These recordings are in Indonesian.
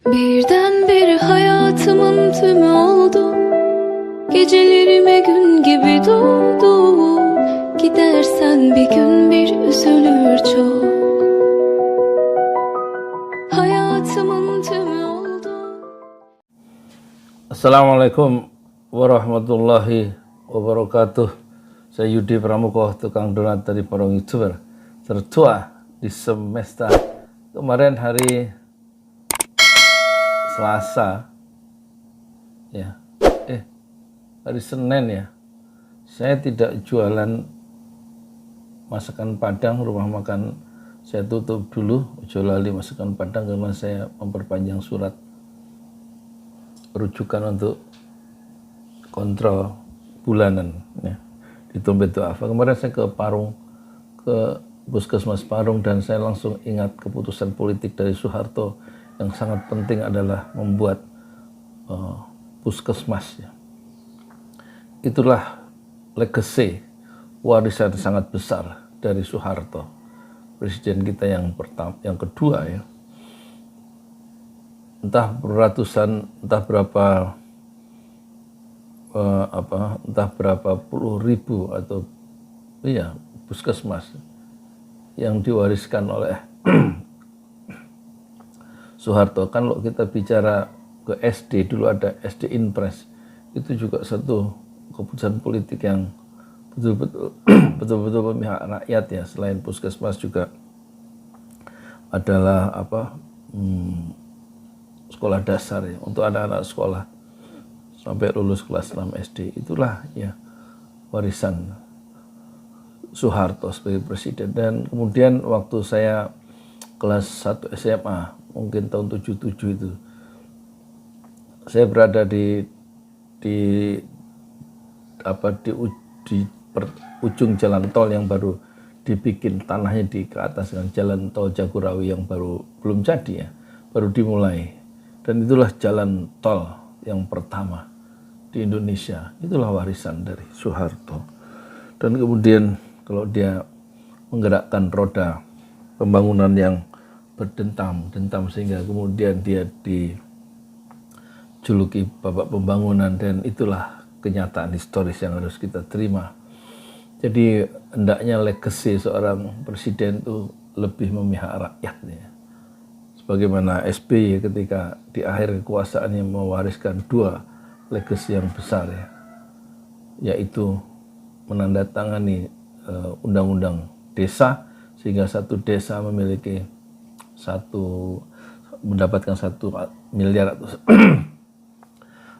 Birdenbire hayatımın tümü oldu. Gecelerime gün gibi doğdu. Gidersen bir gün bir üzülür çok. Hayatımın tümü oldu. Assalamualaikum warahmatullahi wabarakatuh. Saya Yudi Pramuko, tukang donat dari Parong YouTuber tertua di semesta. Kemarin hari Selasa ya, hari Senin ya, saya tidak jualan masakan Padang. Rumah makan saya tutup dulu, jualali masakan Padang karena saya memperpanjang surat rujukan untuk kontrol bulanan ya, di Tombet Duafa. Kemarin saya ke Parung, ke Puskesmas Parung, dan saya langsung ingat keputusan politik dari Soeharto yang sangat penting adalah membuat puskesmas ya. Itulah legacy, warisan sangat besar dari Soeharto, presiden kita yang kedua ya. Entah berapa puluh ribu atau puskesmas yang diwariskan oleh Soeharto. Kalau kita bicara ke SD, dulu ada SD Inpres, itu juga satu keputusan politik yang betul-betul memihak rakyat ya. Selain puskesmas juga adalah sekolah dasar ya, untuk anak-anak sekolah sampai lulus kelas 6 SD. Itulah ya warisan Soeharto sebagai presiden. Dan kemudian waktu saya kelas 1 SMA, mungkin tahun 77 itu, saya berada di ujung jalan tol yang baru dibikin, tanahnya ke atas dengan jalan tol Jagorawi yang belum jadi ya, baru dimulai. Dan itulah jalan tol yang pertama di Indonesia. Itulah warisan dari Soeharto. Dan kemudian kalau dia menggerakkan roda pembangunan yang berdentam sehingga kemudian dia dijuluki Bapak Pembangunan, dan itulah kenyataan historis yang harus kita terima. Jadi hendaknya legacy seorang presiden itu lebih memihak rakyatnya. Sebagaimana SBY ketika di akhir kekuasaannya mewariskan dua legacy yang besar ya, yaitu menandatangani undang-undang desa sehingga satu desa mendapatkan 1 miliar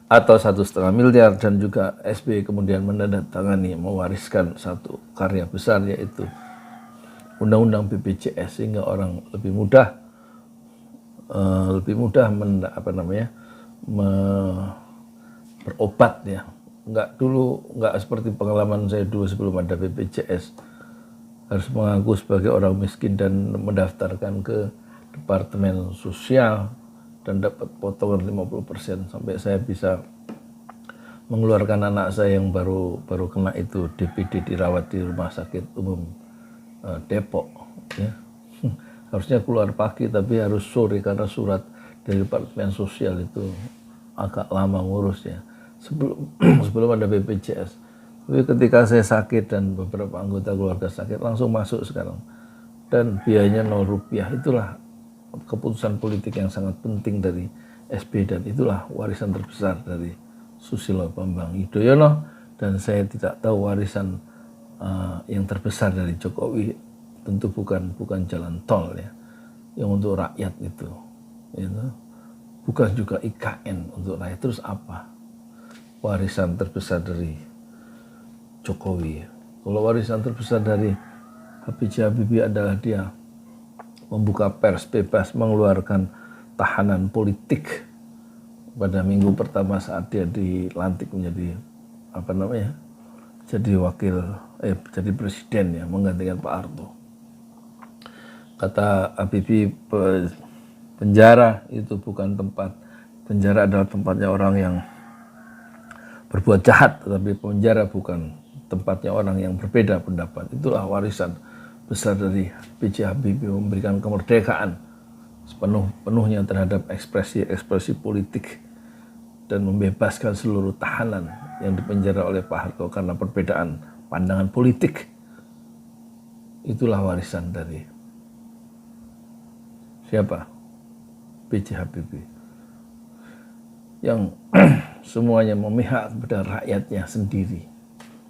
atau 1,5 miliar, dan juga SBY kemudian menandatangani mewariskan satu karya besar, yaitu undang-undang BPJS, sehingga orang lebih mudah berobat ya. Enggak seperti pengalaman saya dulu sebelum ada BPJS, harus mengaku sebagai orang miskin dan mendaftarkan ke Departemen Sosial dan dapat potongan 50%, sampai saya bisa mengeluarkan anak saya yang baru kena itu DPD, dirawat di Rumah Sakit Umum Depok ya. Harusnya keluar pagi tapi harus sore karena surat dari Departemen Sosial itu agak lama ngurusnya sebelum ada BPJS. Tapi ketika saya sakit dan beberapa anggota keluarga sakit, langsung masuk sekarang, dan biayanya 0 rupiah. Itulah keputusan politik yang sangat penting dari SBY, dan itulah warisan terbesar dari Susilo Bambang Yudhoyono. Dan saya tidak tahu warisan yang terbesar dari Jokowi, tentu bukan jalan tol ya, yang untuk rakyat itu, bukan juga IKN untuk rakyat. Terus apa warisan terbesar dari Jokowi? Kalau warisan terbesar dari Habibie adalah dia membuka pers bebas, mengeluarkan tahanan politik pada minggu pertama saat dia dilantik menjadi jadi presiden ya, menggantikan Pak Harto. Kata Habibie, penjara itu bukan tempat, penjara adalah tempatnya orang yang berbuat jahat, tetapi penjara bukan tempatnya orang yang berbeda pendapat. Itulah warisan besar dari B.J. Habibie, memberikan kemerdekaan sepenuhnya terhadap ekspresi politik dan membebaskan seluruh tahanan yang dipenjara oleh Pak Harto karena perbedaan pandangan politik. Itulah warisan dari siapa? B.J. Habibie. Yang semuanya memihak kepada rakyatnya sendiri.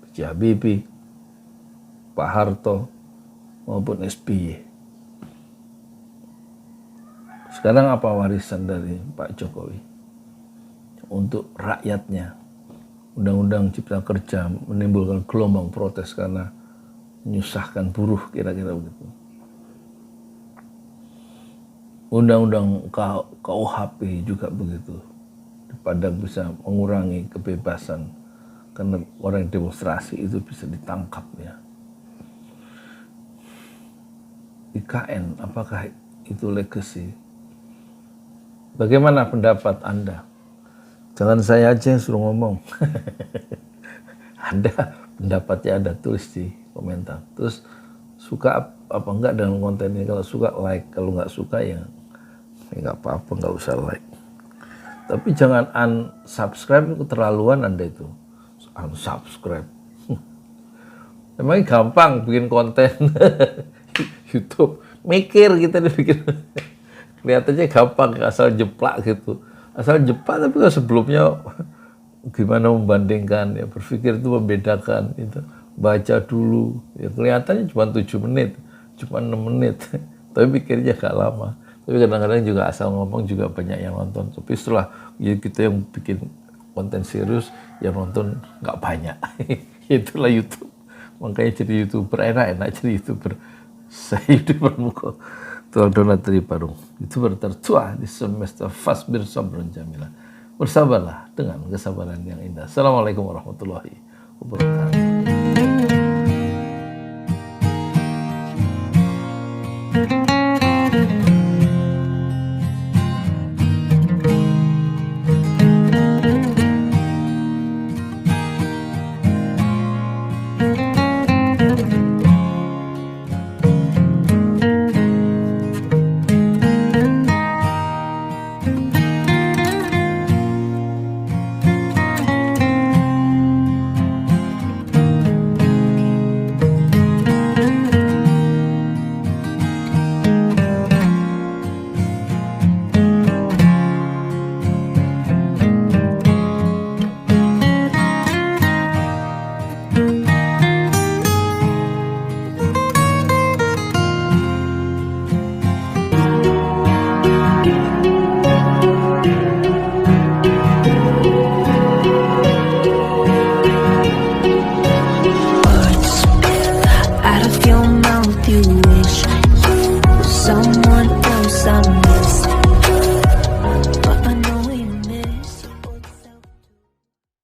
B.J. Habibie, Pak Harto, maupun SBY. Sekarang apa warisan dari Pak Jokowi? Untuk rakyatnya. Undang-undang Cipta Kerja menimbulkan gelombang protes karena menyusahkan buruh, kira-kira begitu. Undang-undang KUHP juga begitu. Padang bisa mengurangi kebebasan karena orang yang demonstrasi itu bisa ditangkap ya. IKN, apakah itu legacy? Bagaimana pendapat Anda? Jangan saya aja yang suruh ngomong. Anda pendapatnya Anda tulis di komentar. Terus suka apa enggak dengan konten ini? Kalau suka like, kalau nggak suka ya nggak apa-apa, nggak usah like. Tapi jangan unsubscribe, itu keterlaluan Anda itu. Unsubscribe. Emangnya gampang bikin konten YouTube. Mikir kita bikin. Kelihatannya gampang, asal jeplak gitu. Asal jeplak, tapi kalau sebelumnya gimana membandingkan, ya berpikir itu membedakan, itu baca dulu. Ya kelihatannya cuma 7 menit, cuma 6 menit. Tapi pikirnya gak lama. Tapi kadang-kadang juga asal ngomong juga banyak yang nonton. Tapi setelah ya kita yang bikin konten serius, yang nonton nggak banyak. Itulah YouTube. Makanya jadi YouTuber enak jadi YouTuber. Saya YouTuber muka. Tuan Donat dari Parung. YouTuber tertua di semester Fasbir Sabran Jamilah. Bersabarlah dengan kesabaran yang indah. Assalamualaikum warahmatullahi wabarakatuh.